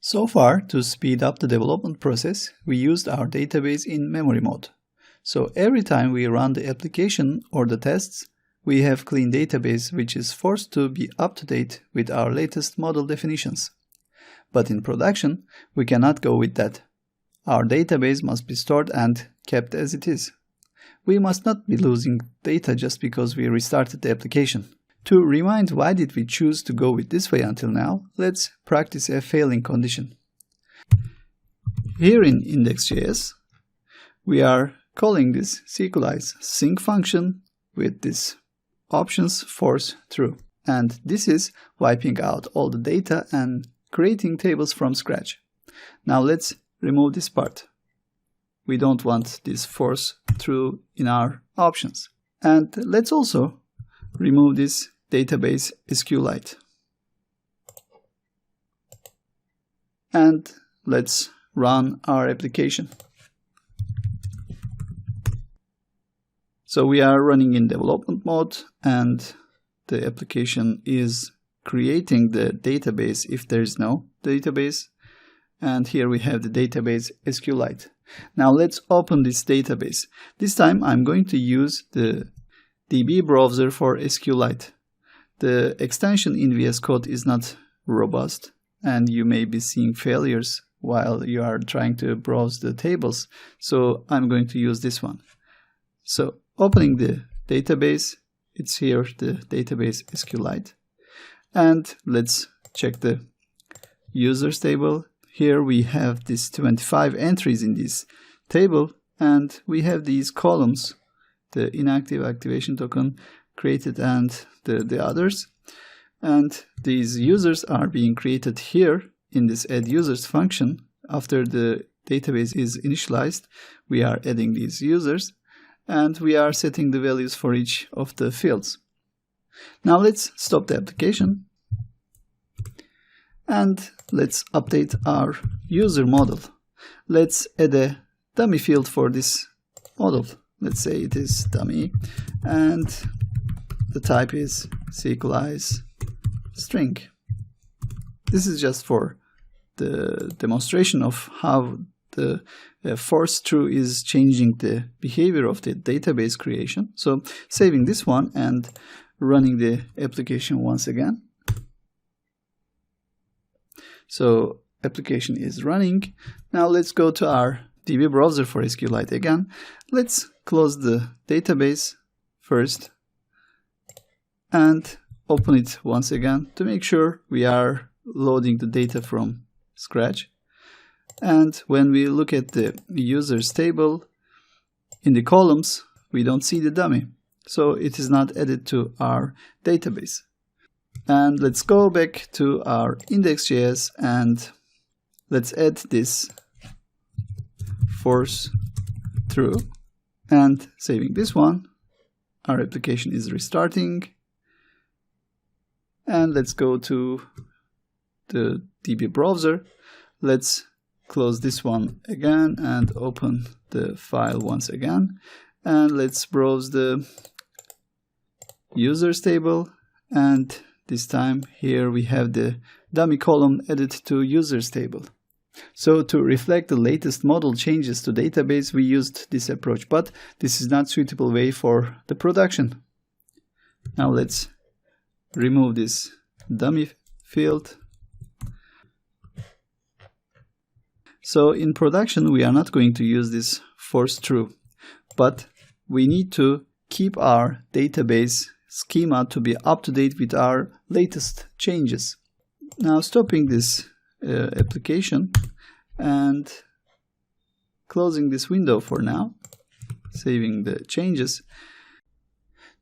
So far, to speed up the development process, we used our database in memory mode. So every time we run the application or the tests, we have clean database which is forced to be up to date with our latest model definitions. But in production, we cannot go with that. Our database must be stored and kept as it is. We must not be losing data just because we restarted the application. To remind why did we choose to go with this way until now, let's practice a failing condition. Here in index.js, we are calling this Sequelize sync function with this options force true. And this is wiping out all the data and creating tables from scratch. Now let's remove this part. We don't want this force true in our options. And let's also remove this database SQLite. And let's run our application. So we are running in development mode and the application is creating the database if there is no database. And here we have the database SQLite. Now let's open this database. This time I'm going to use the DB browser for SQLite. The extension in VS Code is not robust and you may be seeing failures while you are trying to browse the tables. So I'm going to use this one. So opening the database, it's here, the database SQLite. And let's check the users table. Here we have these 25 entries in this table and we have these columns, the inactive activation token created and the others. And these users are being created here in this add users function. After the database is initialized, we are adding these users and we are setting the values for each of the fields. Now let's stop the application and let's update our user model. Let's add a dummy field for this model. Let's say it is dummy and the type is Sequelize string. This is just for the demonstration of how the force true is changing the behavior of the database creation. So saving this one and running the application once again. So application is running. Now let's go to our DB browser for SQLite again. Let's close the database first and open it once again to make sure we are loading the data from scratch. And when we look at the users table, in the columns, we don't see the dummy. So it is not added to our database. And let's go back to our index.js and let's add this force true and saving this one. Our application is restarting. And let's go to the DB browser. Let's close this one again and open the file once again. And let's browse the users table. And this time here we have the dummy column added to users table. So to reflect the latest model changes to database, we used this approach, but this is not suitable way for the production. Now let's remove this dummy field. So in production, we are not going to use this force true, but we need to keep our database schema to be up to date with our latest changes. Now stopping this application and closing this window for now, saving the changes.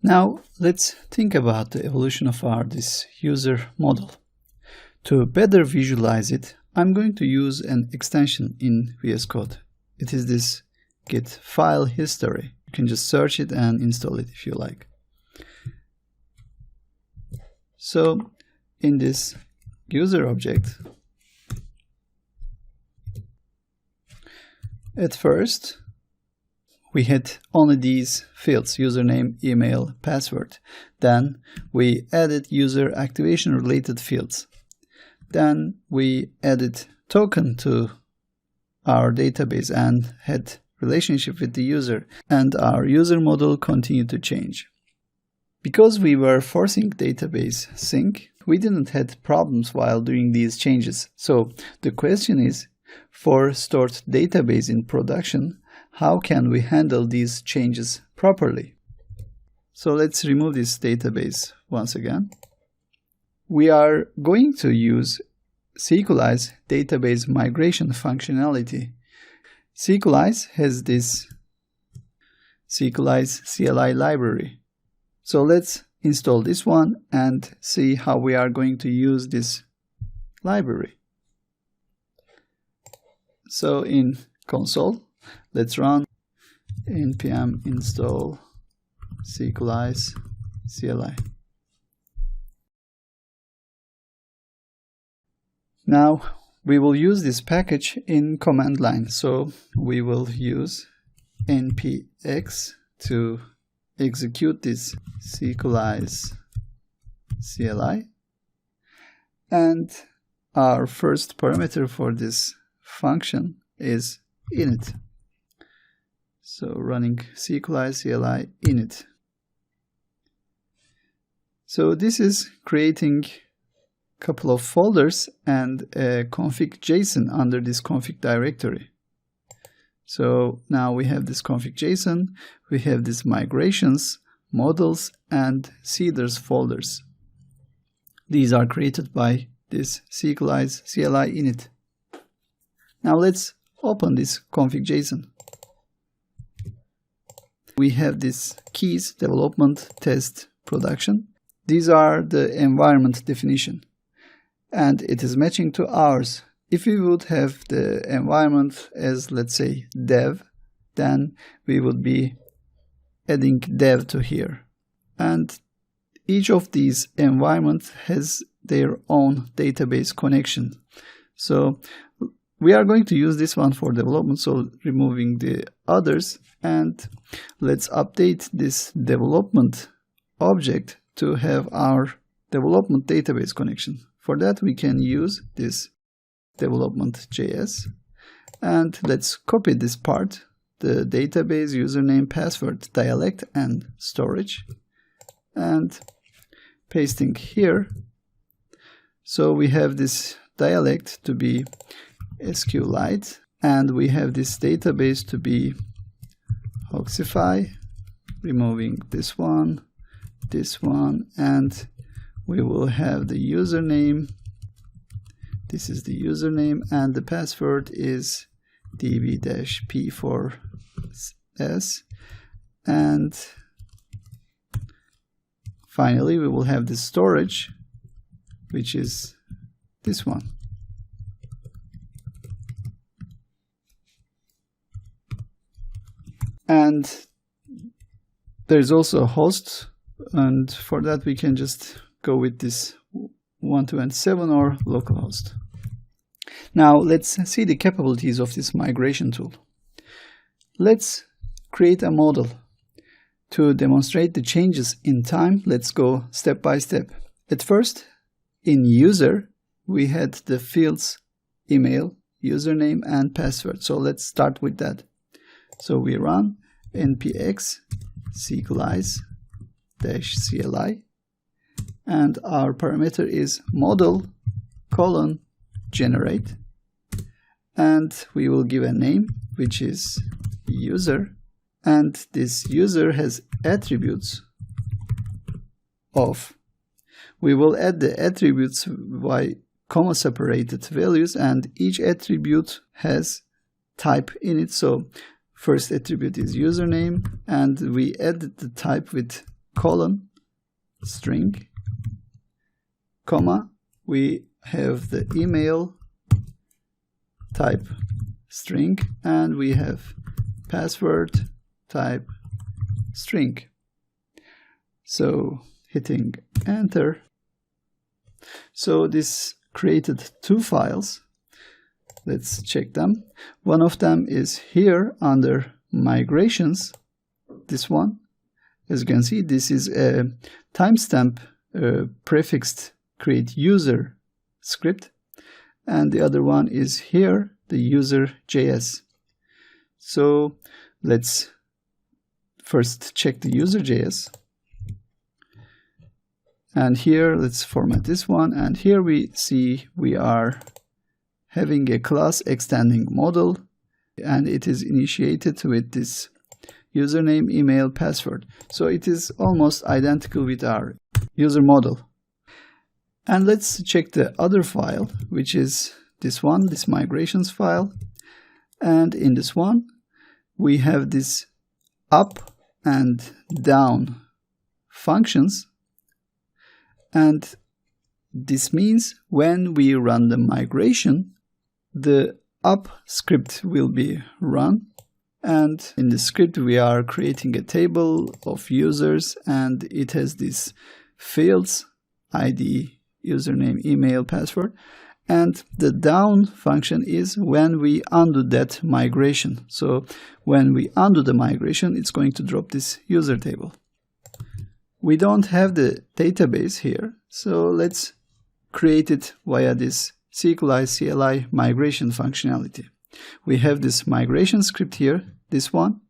Now let's think about the evolution of this user model. To better visualize it, I'm going to use an extension in VS Code. It is this git file history. You can just search it and install it if you like. So in this user object, at first we had only these fields: username, email, password. Then we added user activation related fields. Then we added token to our database and had relationship with the user, and our user model continued to change. Because we were forcing database sync, we didn't have problems while doing these changes. So the question is, for stored database in production, how can we handle these changes properly? So let's remove this database once again. We are going to use Sequelize database migration functionality. Sequelize has this Sequelize CLI library. So let's install this one and see how we are going to use this library. So in console, let's run npm install Sequelize CLI. Now we will use this package in command line. So we will use npx to execute this Sequelize CLI, and our first parameter for this function is init. So running Sequelize CLI init. So this is creating a couple of folders and a config.json under this config directory. So now we have this config.json, we have these migrations, models, and seeders folders. These are created by this Sequelize CLI init. Now let's open this config.json. We have this keys, development, test, production. These are the environment definition, and it is matching to ours. If we would have the environment as, let's say, dev, then we would be adding dev to here. And each of these environments has their own database connection. So we are going to use this one for development, so removing the others, and let's update this development object to have our development database connection. For that, we can use this development.js, and let's copy this part, the database, username, password, dialect, and storage, and pasting here. So we have this dialect to be SQLite, and we have this database to be Hoxify, removing this one, and we will have the username. This is the username, and the password is db-p4s, and finally we will have the storage, which is this one. And there's also a host, and for that we can just go with this 127 or localhost. Now let's see the capabilities of this migration tool. Let's create a model. To demonstrate the changes in time, let's go step by step. At first, in user, we had the fields email, username, and password. So let's start with that. So we run npx sequelize-cli, and our parameter is model::generate, and we will give a name which is user, and this user has attributes of. We will add the attributes by comma separated values, and each attribute has type in it. So first attribute is username, and we add the type with colon, string, comma, we have the email type string, and we have password type string. So hitting enter. So this created two files. Let's check them. One of them is here under migrations, this one. As you can see, this is a timestamp prefixed create user script, and the other one is here, the user.js. So let's first check the user.js. And here, let's format this one. And here we see we are having a class extending model, and it is initiated with this username, email, password. So it is almost identical with our user model. And let's check the other file, which is this one, this migrations file. And in this one, we have this up and down functions. And this means when we run the migration, the up script will be run. And in the script, we are creating a table of users, and it has these fields, ID, username, email, password. And the down function is when we undo that migration. So when we undo the migration, it's going to drop this user table. We don't have the database here, so let's create it via this Sequelize CLI migration functionality. We have this migration script here, this one,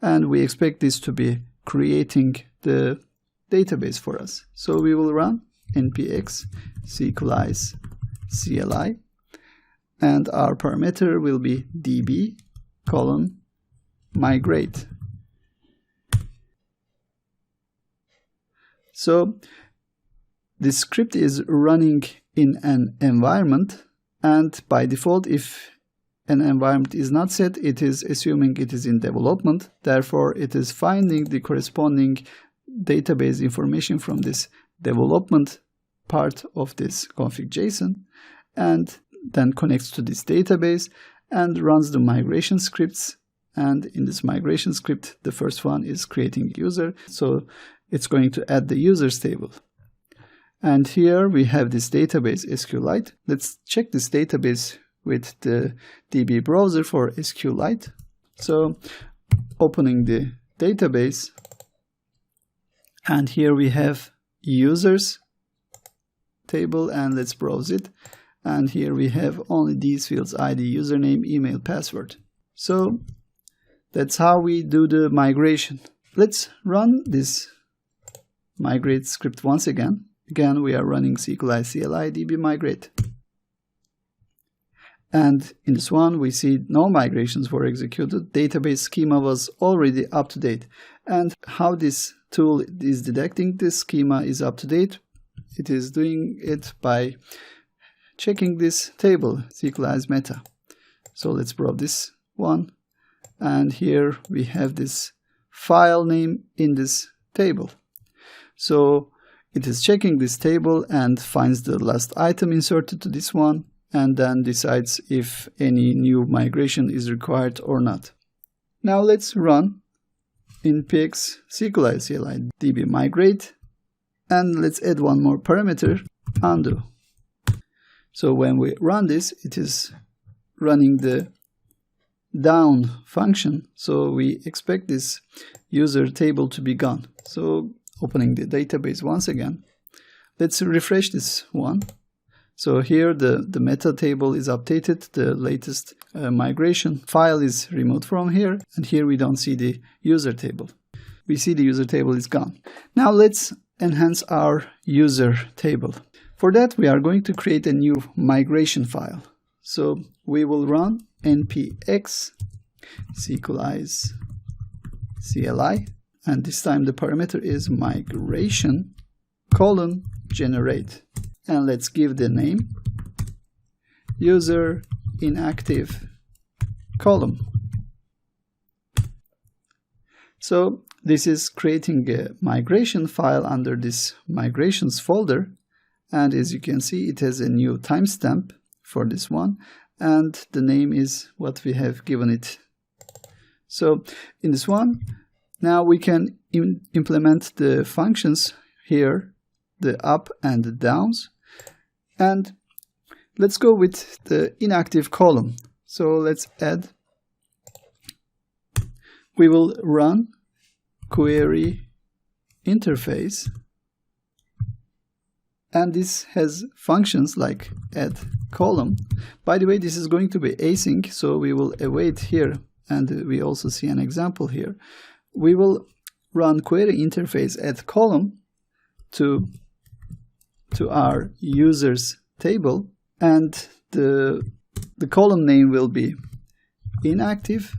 and we expect this to be creating the database for us. So we will run npx Sequelize CLI, and our parameter will be db:migrate. So this script is running in an environment, and by default, if an environment is not set, it is assuming it is in development. Therefore, it is finding the corresponding database information from this development part of this config.json, and then connects to this database and runs the migration scripts. And in this migration script, the first one is creating user. So it's going to add the users table. And here we have this database SQLite. Let's check this database with the DB browser for SQLite. So opening the database, and here we have users table, and let's browse it. And here we have only these fields, ID, username, email, password. So that's how we do the migration. Let's run this migrate script once again. Again, we are running Sequelize CLI db:migrate. And in this one, we see no migrations were executed. Database schema was already up to date. And how this tool is detecting this schema is up to date, it is doing it by checking this table, Sequelize meta. So let's browse this one. And here we have this file name in this table. So it is checking this table and finds the last item inserted to this one, and then decides if any new migration is required or not. Now let's run npx Sequelize CLI db:migrate, and let's add one more parameter, undo. So when we run this, it is running the down function, so we expect this user table to be gone. So opening the database once again, let's refresh this one. So here the meta table is updated, the latest migration file is removed from here, and here we don't see the user table. We see the user table is gone. Now let's enhance our user table. For that, we are going to create a new migration file. So we will run npx Sequelize CLI, and this time the parameter is migration:generate, and let's give the name user inactive column. So this is creating a migration file under this migrations folder, and as you can see, it has a new timestamp for this one, and the name is what we have given it. So in this one, now we can implement the functions here, the up and the downs, and let's go with the inactive column. So let's add, we will run query interface, And this has functions like add column. By the way, this is going to be async, so we will await here, and we also see an example here. We will run query interface add column to our users table, and the column name will be inactive.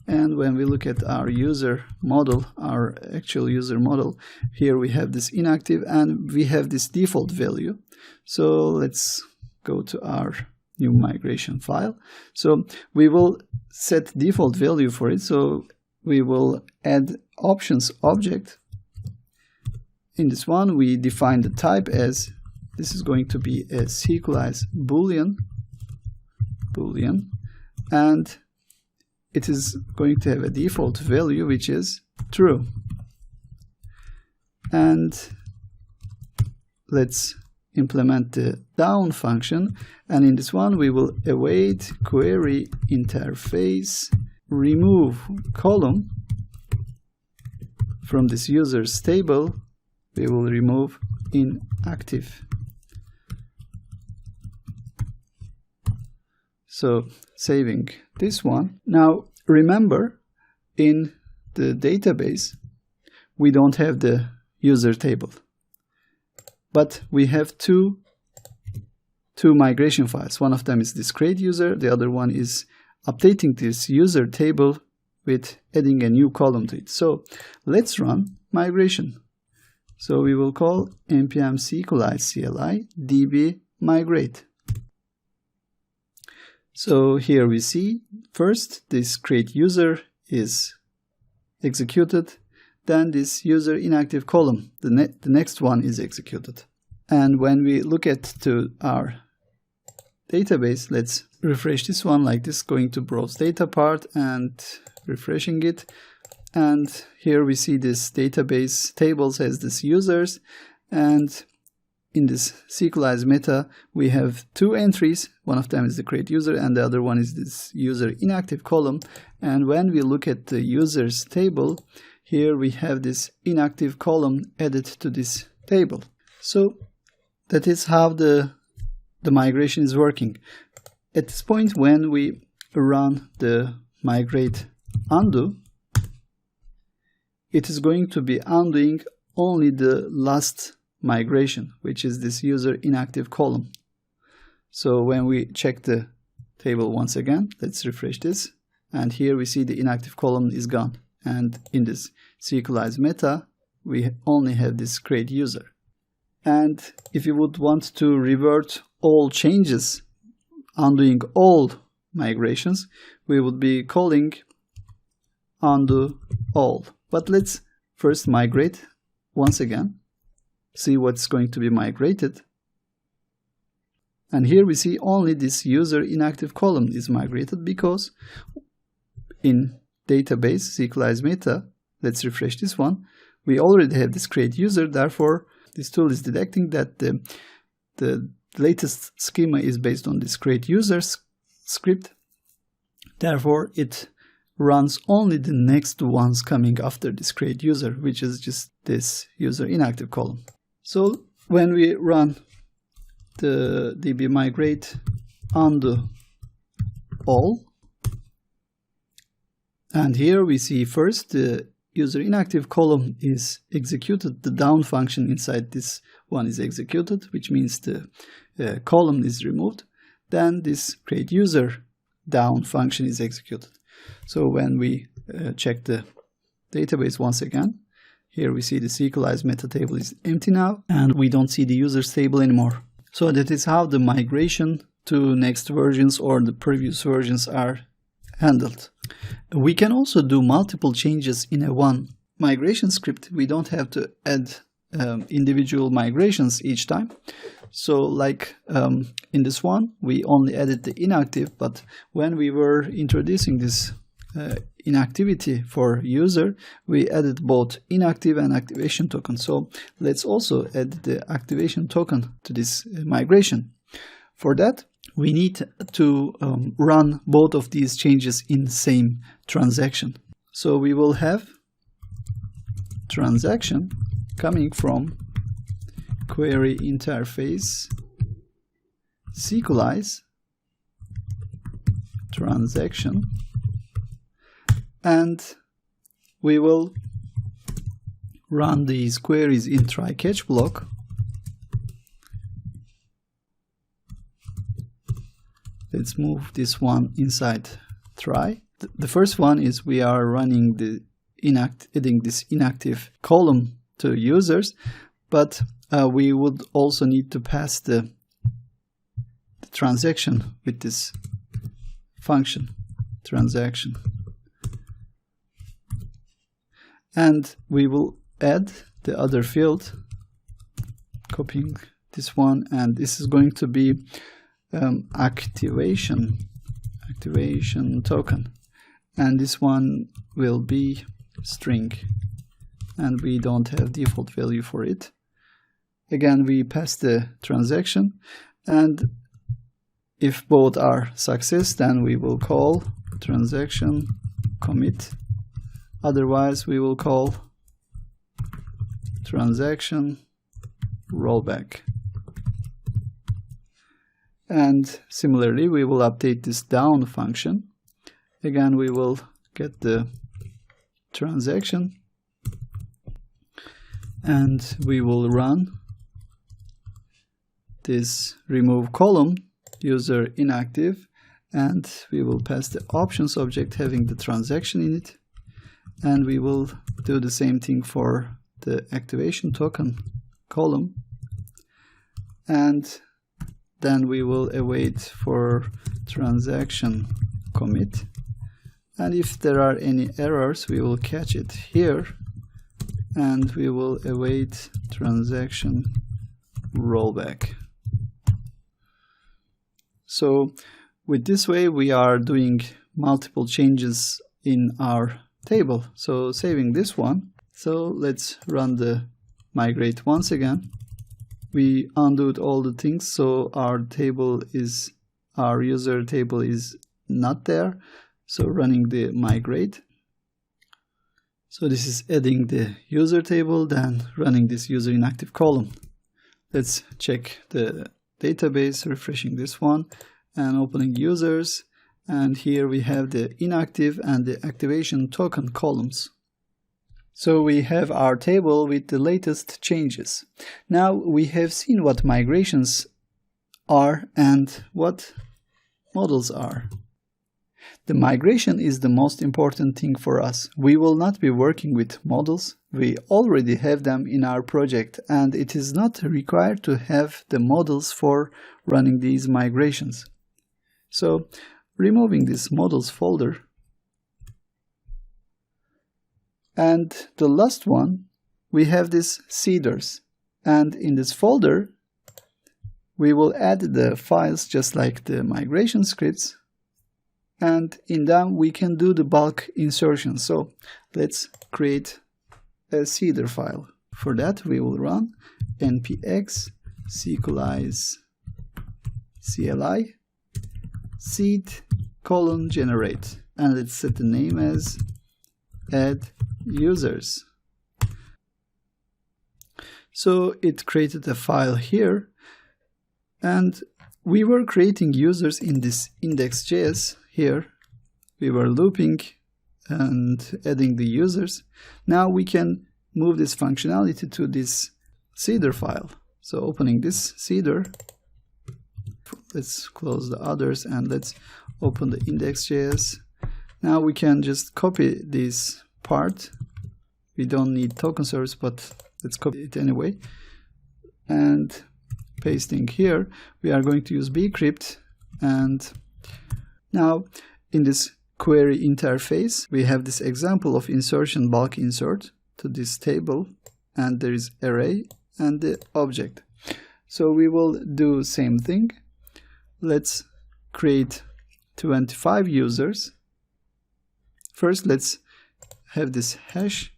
And when we look at our user model, our actual user model, here we have this inactive and we have this default value. So let's go to our new migration file. So we will set default value for it. So we will add options object. In this one, we define the type as, this is going to be a Sequelize Boolean, and it is going to have a default value which is true. And let's implement the down function, and in this one we will await query interface remove column from this users table. We will remove inactive. So saving this one. Now remember, in the database we don't have the user table, but we have two migration files. One of them is this create user, the other one is updating this user table with adding a new column to it. So let's run migration. So we will call npm Sequelize CLI db migrate. So here we see first this create user is executed, then this user inactive column, the next one is executed. And when we look at our database, let's refresh this one like this, going to browse data part and refreshing it. And here we see this database tables has this users, and in this Sequelize meta we have two entries. One of them is the create user and the other one is this user inactive column. And when we look at the users table, here we have this inactive column added to this table. So that is how the migration is working. At this point, when we run the migrate undo, it is going to be undoing only the last migration, which is this user inactive column. So when we check the table once again, let's refresh this, and here we see the inactive column is gone. And in this Sequelize meta, we only have this create user. And if you would want to revert all changes, undoing all migrations, we would be calling undo all. But let's first migrate once again, see what's going to be migrated. And here we see only this user inactive column is migrated, because in database Sequelize meta, let's refresh this one, we already have this create user. Therefore this tool is detecting that the latest schema is based on this create user script. Therefore it runs only the next ones coming after this create user, which is just this user inactive column. So when we run the db migrate undo all, and here we see first the user inactive column is executed, the down function inside this one is executed, which means the column is removed. Then this create user down function is executed. So when we check the database once again, here we see the Sequelize meta table is empty now, and we don't see the users table anymore. So that is how the migration to next versions or the previous versions are handled. We can also do multiple changes in a one migration script. We don't have to add individual migrations each time. So like in this one, we only added the inactive, but when we were introducing this inactivity for user, we added both inactive and activation token. So let's also add the activation token to this migration. For that, we need to run both of these changes in the same transaction. So we will have transaction coming from query interface Sequelize transaction, and we will run these queries in try catch block. Let's move this one inside try. The first one is we are running the adding this inactive column to users, but we would also need to pass the transaction with this function transaction, and we will add the other field, copying this one, and this is going to be activation token, and this one will be string, and we don't have default value for it. Again, we pass the transaction, and if both are success, then we will call transaction commit. Otherwise, we will call transaction rollback. And similarly, we will update this down function. Again, we will get the transaction, and we will run this remove column user inactive, and we will pass the options object having the transaction in it, and we will do the same thing for the activation token column, and then we will await for transaction commit, and if there are any errors we will catch it here, and we will await transaction rollback. So with this way we are doing multiple changes in our table. So saving this one, so let's run the migrate once again. We undid all the things, so our user table is not there. So running the migrate. So this is adding the user table, then running this user inactive column. Let's check the database, refreshing this one and opening users, and here we have the inactive and the activation token columns. So we have our table with the latest changes. Now we have seen what migrations are and what models are. The migration is the most important thing for us. We will not be working with models. We already have them in our project, and it is not required to have the models for running these migrations. So removing this models folder, and the last one, we have this seeders, and in this folder we will add the files just like the migration scripts, and in them we can do the bulk insertion. So let's create a seeder file. For that we will run npx sequelize CLI seed :generate, and let's set the name as add users. So it created a file here, and we were creating users in this index.js. Here we were looping and adding the users. Now we can move this functionality to this seeder file. So opening this seeder, let's close the others and let's open the index.js. Now we can just copy this part. We don't need token service, but let's copy it anyway. And pasting here, we are going to use bcrypt. And now in this query interface, we have this example of insertion bulk insert to this table, and there is array and the object. So we will do same thing. Let's create 25 users. First, let's have this hash,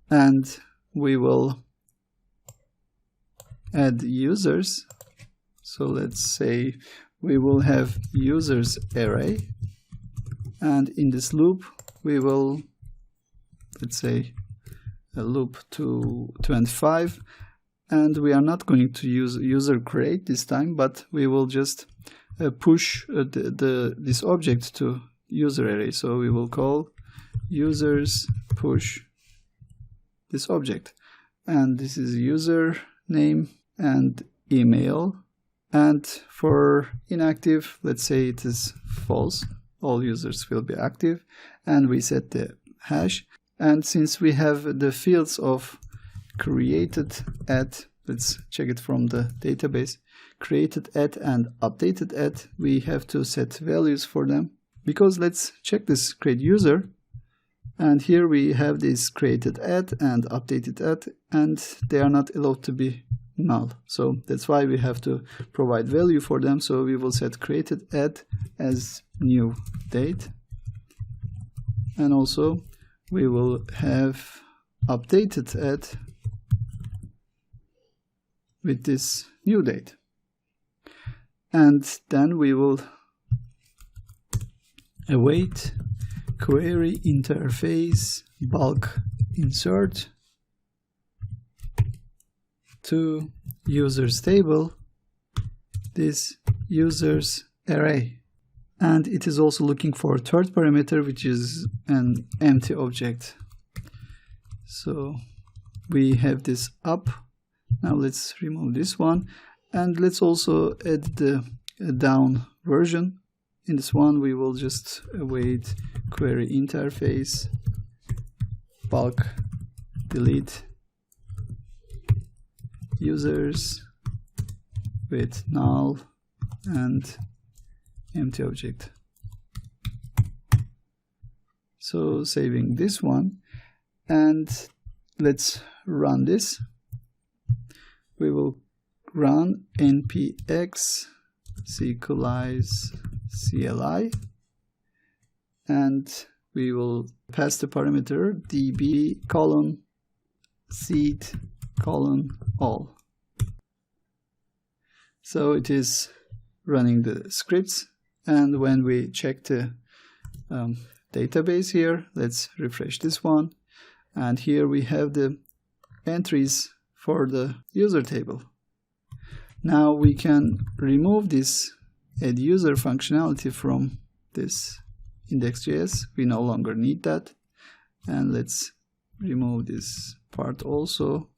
and we will add users. So let's say we will have users array, and in this loop we will, let's say, a loop to 25, and we are not going to use user create this time, but we will just push this object to user array. So we will call users push this object, and this is user name and email, and for inactive, let's say it is false, all users will be active, and we set the hash. And since we have the fields of created at, let's check it from the database, created at and updated at, we have to set values for them, because let's check this create user, and here we have this created at and updated at, and they are not allowed to be null. So that's why we have to provide value for them. So we will set created at as new date, and also we will have updated at with this new date. And then we will await query interface bulk insert to users table this users array, and it is also looking for a third parameter, which is an empty object. So we have this up. Now let's remove this one, and let's also add the down version. In this one we will just await query interface bulk delete users with null and empty object. So saving this one, and let's run this. We will run npx Sequelize CLI, and we will pass the parameter db colon seed colon all. So it is running the scripts, and when we check the database here, let's refresh this one, and here we have the entries for the user table. Now we can remove this add user functionality from this index.js. We no longer need that, and let's remove this part also,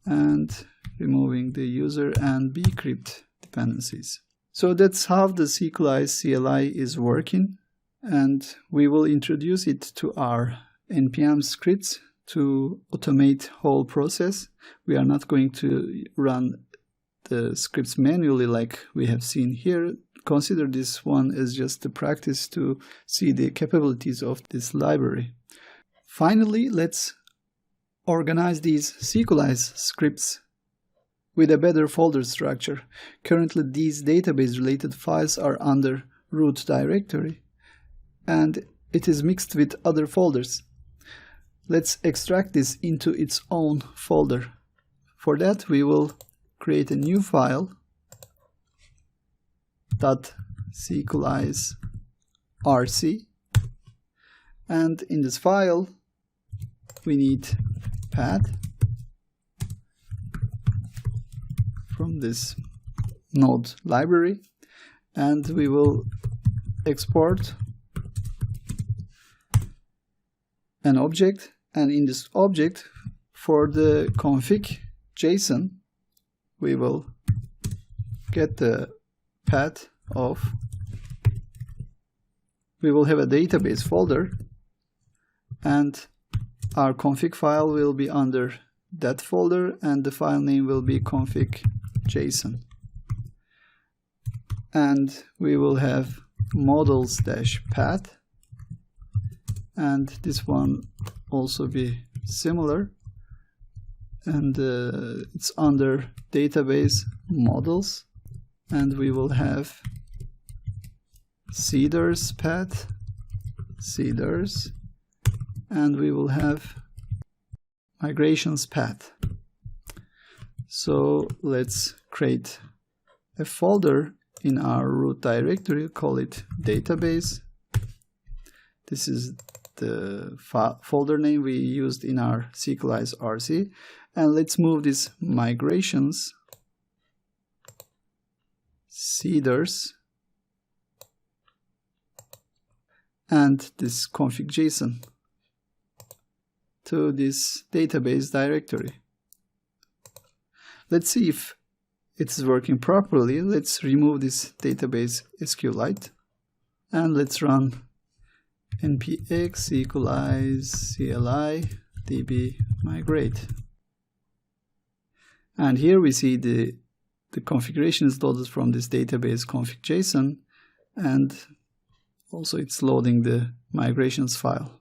and removing the user and bcrypt dependencies. So that's how the Sequelize CLI is working, and we will introduce it to our npm scripts to automate whole process. We are not going to run the scripts manually like we have seen here. Consider this one as just a practice to see the capabilities of this library. Finally, let's organize these Sequelize scripts with a better folder structure. Currently, these database related files are under root directory, and it is mixed with other folders. Let's extract this into its own folder. For that, we will create a new file .sequelize rc, and in this file we need path from this Node library, and we will export an object, and in this object for the config JSON we will get the path of, we will have a database folder, and our config file will be under that folder, and the file name will be config JSON, and we will have models-path, and this one also be similar, and it's under database models, and we will have seeders path, seeders, and we will have migrations path. So let's create a folder in our root directory, call it database. This is the folder name we used in our Sequelize RC. And let's move this migrations, seeders, and this config.json to this database directory. Let's see if it's working properly. Let's remove this database SQLite and let's run npx sequelize CLI db migrate. And here we see the configuration is loaded from this database config.json, and also it's loading the migrations file.